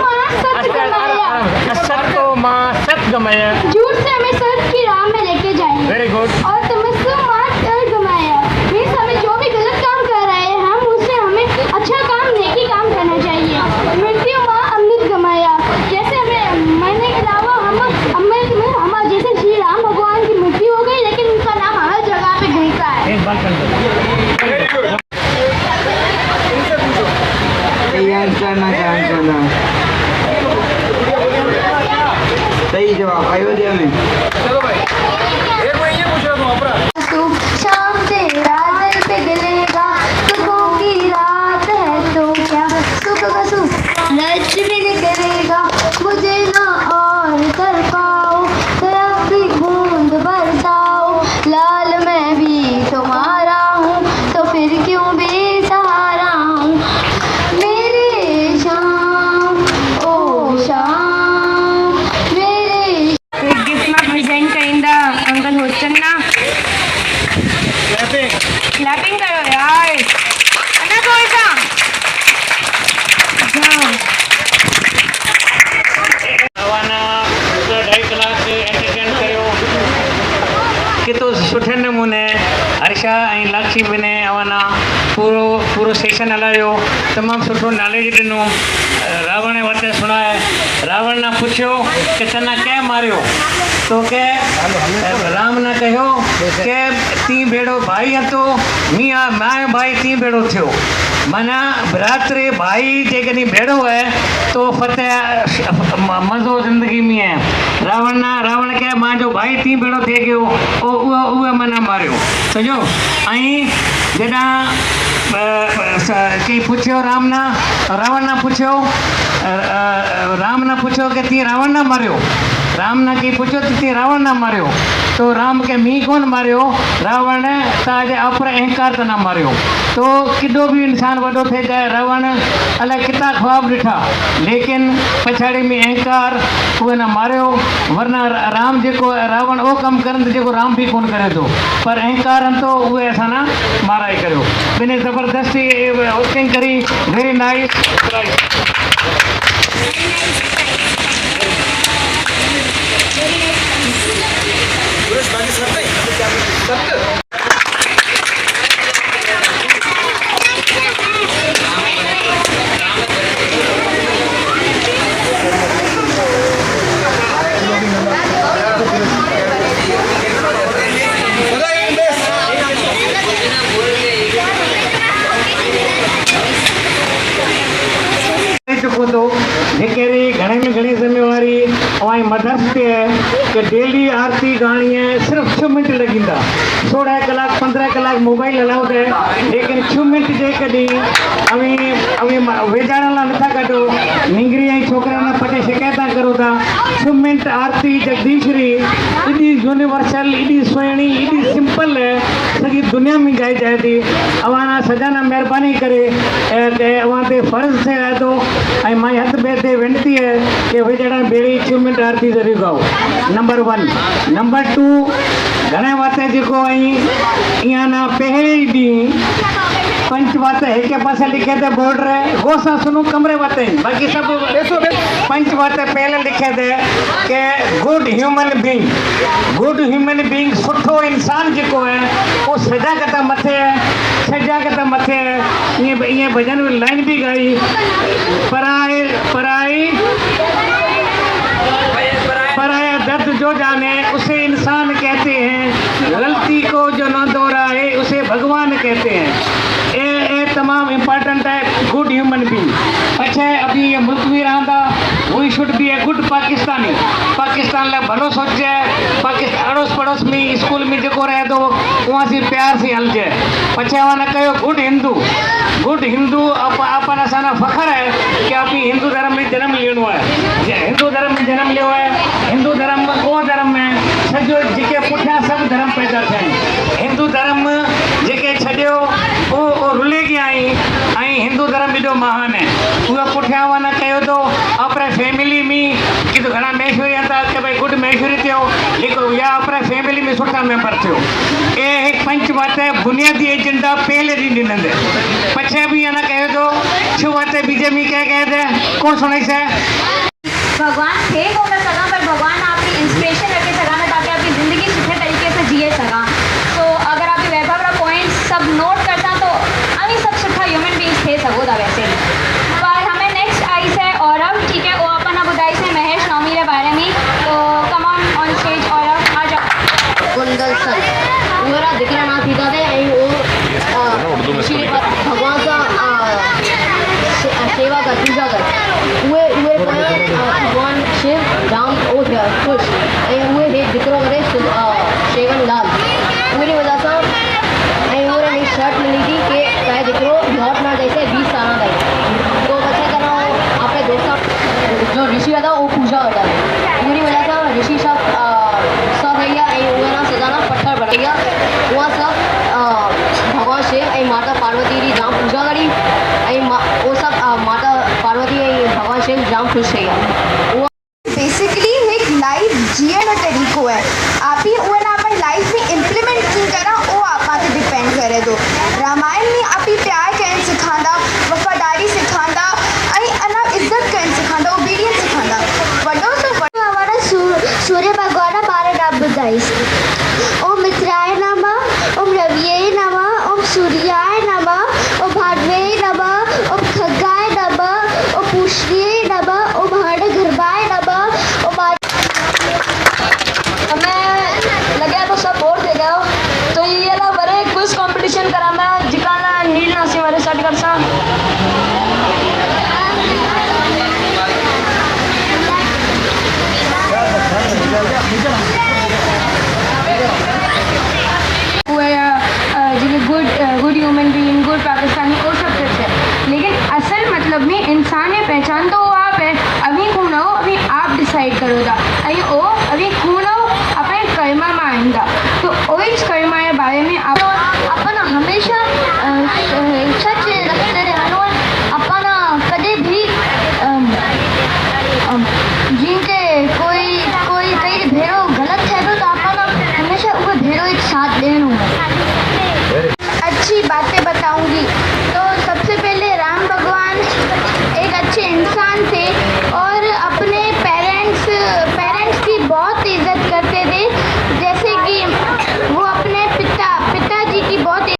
मां सत गमाया। सत्तो मां सत गमाया। झूठ से हमें सच की राह में लेके जाएंगे। Very good. और तमस्सु मां तर गमाया। मीन्स हमें जो भी गलत काम कर रहे हैं हम उससे हमें अच्छा काम नेकी काम करना चाहिए। मृत्यु मां अमृत गमाया। जैसे हमें मरने के अलावा हम अमृत में हम जैसे श्री राम भगवान की मृत्यु हो गई लेकिन उनका नाम हर जगह पे घूमता है। एक बात कर दो। करना चाहता सही जवाब अयोध्या में। चलो भाई एक मैं ये पूछ रहा था अपरा सुख शाम तेरा दिल पिघलेगा। सुखों की रात है तो क्या सुख का सुख रच भी निकलेगा। मुझे ना और कर पाओ तेरा भी बूंद बरसाओ। लाल मैं भी तुम्हारा हूँ तो फिर क्यों बेसहारा हूँ। मेरे शाम ओ शाम मेरे प्रेजेंट करेंदा अंकल होचन्ना। क्लैपिंग करो यार अन्ना कोई सा जाओ। अवाना 2.5 कलाक एंटरटेन कयो कितो सुठे नमूने हर्षा ऐं लाक्षी बिने अवाना पूरो सेशन हलायो। तमामु सुठो नॉलेज ॾिनो। रावण वटि सुणाए। रावण ने पुछियो कि तने कंहिं मारियो तो के राम ने कहो के ती भेड़ो भाई हतो मियाँ माए भाई ती भेड़ो थियो। माना भ्रातृ भाई जेकॾहिं भेड़ो है तो फतेह मज़ो ज़िंदगी में है। रावण के मां जो भाई ती भेड़ो थिए गयो उहे माना मारियो सॼो। ऐं जॾहिं चई पुछियो रावण ने पुछियो राम ने पुछियो कि ती रावण ने मारियो। राम ने कहीं पूछो ती रावण ने मारियो तो राम के मी कौन मारियो। रावण ने ताजे अपर अहंकार तना मारियो। तो किडो भी इंसान वडो थे गए रावण अलाए कितना ख्वाब ॾिठा लेकिन पछाड़ी में अहंकार उहे न मारियो। वरना राम जेको रावण वो कम करन जेको राम भी कोन करे तो पर अहंकार तो उहे असां ना माराई करियो। बिने ज़बरदस्ती एक्टिंग करी। Very nice. बाकी सत्य चुको तो जेकॾहिं घणे में घणी ज़िम्मेवारी हमारी मदर्स पे है कि डेली आरती गाणी है सिर्फ 6 मिनट लॻंदा। 16 कलाक 15 कलाक मोबाइल हलाओ है लेकिन 6 मिनट जेकॾहिं अवी वेझाण लाइ नथा कढो निंगरी ऐं छोकिरनि पटे शिकायत करो था। 6 मिनट आरती जगदीशरी एॾी यूनिवर्सल एॾी सुहिणी एॾी सिंपल है सॼी दुनिया में ॻाई जाए थी। अवाना सजाना महिरबानी करे अवां ते फर्ज़ थिए आहे तो ऐं मां हथ ॿिए ते वेनिती है कि वेझाड़ा बेड़ी 6 मिनट आरती ज़रूरु गाओ। नंबर 1। नंबर 2 घणे वाते जेको ईअं ना पहिरें ॾींहुं पंच बातें एक पासे लिखे थे बोर्ड रहे वो सा सुनो कमरे बातें बाकी सब पंच बातें पहले लिखे थे कि गुड ह्यूमन बीइंग सुठो इंसान जो है वो सजा कता मथे है। ये भजन में लाइन भी गाई पराया दर्द जो जाने उसे इंसान कहते हैं। गलती को जो न दोहराए उसे भगवान कहते हैं। ये तमाम इम्पोर्टेंट है गुड ह्यूमन बीइंग। अच्छा अभी ये मुल्क में रहा we should be a good Pakistani. Pakistan ला भलो सोचे पाकिस्तान अड़ोस पड़ोस में स्कूल में जो रहे तो वहाँ से प्यार से हल जाए। पछे वहाँ कहो गुड हिंदू अपन असाना फखर है कि आप हिंदू धर्म में जन्म लेनो है। हिंदू धर्म में जन्म लियो है। हिंदू धर्म वो धर्म है सजो जेके पुठिया सब धर्म पैदा थे। हिंदू धर्म जेके छो वो रुले गया हिंदू धर्म एडो महान है। उहा पुठियां वञा कयो तो अपने फैमिली में कि तो घणा मैशूरी था कि भाई गुड मैशूरी थियो लेकिन या अपने फैमिली में सुठा मेंबर थियो ए एक पंच बात है बुनियादी एजेंडा पहले दिन दिनंदे पछे भी ना कहे तो छो बातें बीजेपी क्या कहते हैं कौन सुनाई से भगवान थे को मैं सका पर भगवान आपकी इंस्पिरेशन रखे सका ना ताकि आपकी ज़िंदगी सुठे तरीके से जिए सका तो अगर आप वैभव पॉइंट सब नोट करता तो अभी सब सुठा ह्यूमन बींग्स थे सको था वैसे पर हमें नेक्स्ट आई से और अब ठीक है वो अपन अब बुधाई से महेश नौमी के बारे में तो कम ऑन स्टेज और अब आ जाओ कुंडल सर मेरा दिखना ना थी दादे आई वो भगवान का सेवा कर पूजा कर उहे भगवान शिव जाम ओ थे खुश ऐं उहे हे दिकरो करे शेवन लाल उनकी वजह से ऐं उहे ही शर्ट मिली थी कि चाहे दिकरो लौट ना जैसे 20 साल तक तो बच्चे करा अपने दोस्त जो ऋषि था वो पूजा होता है उनकी वजह से ऋषि सब भैया उहे ना सजाना पत्थर बढ़ गया वहाँ सब भगवान शिव ऐं माता पार्वती की जाम पूजा करी वो सब माता पार्वती भगवान शिव जाम खुश थी वो बेसिकली एक लाइफ जीअण जो तरीक़ो है आप ही उन अपन लाइफ में इम्प्लीमेंट की करा वो आप डिपेंड करे थो रामायण में आप ही प्यार करण सिखांदा वफ़ादारी सिखांदा अना इज्जत करण सिखांदा ओबीडियंस सिखांदा वॾो सो वॾो हमारा सूर्य भगवान बारे नाम बुधाईस ओम मित्राय नमः ओम रविये नमः ओम सूर्याय नमः ओम भार्गवे नमः ओम खगाय नमः ओम पुष्ये नमः ओम हरणगर्भाय नमः ओम हमें लगे तो सब बोर दे गया तो ये ना बड़े क्विज कंपटीशन करा मैं जिकाना नील नासी वाले सेट कर सा good human being good Pakistani वो सब कुछ है लेकिन असल मतलब में इंसान है पहचान तो वो आप है अभी कौन हो अभी आप डिसाइड करो था अभी ओ अभी कौन हो अपने कर्मा में आइंदा तो उस कर्मा के बारे में आप अपन हमेशा सच रखते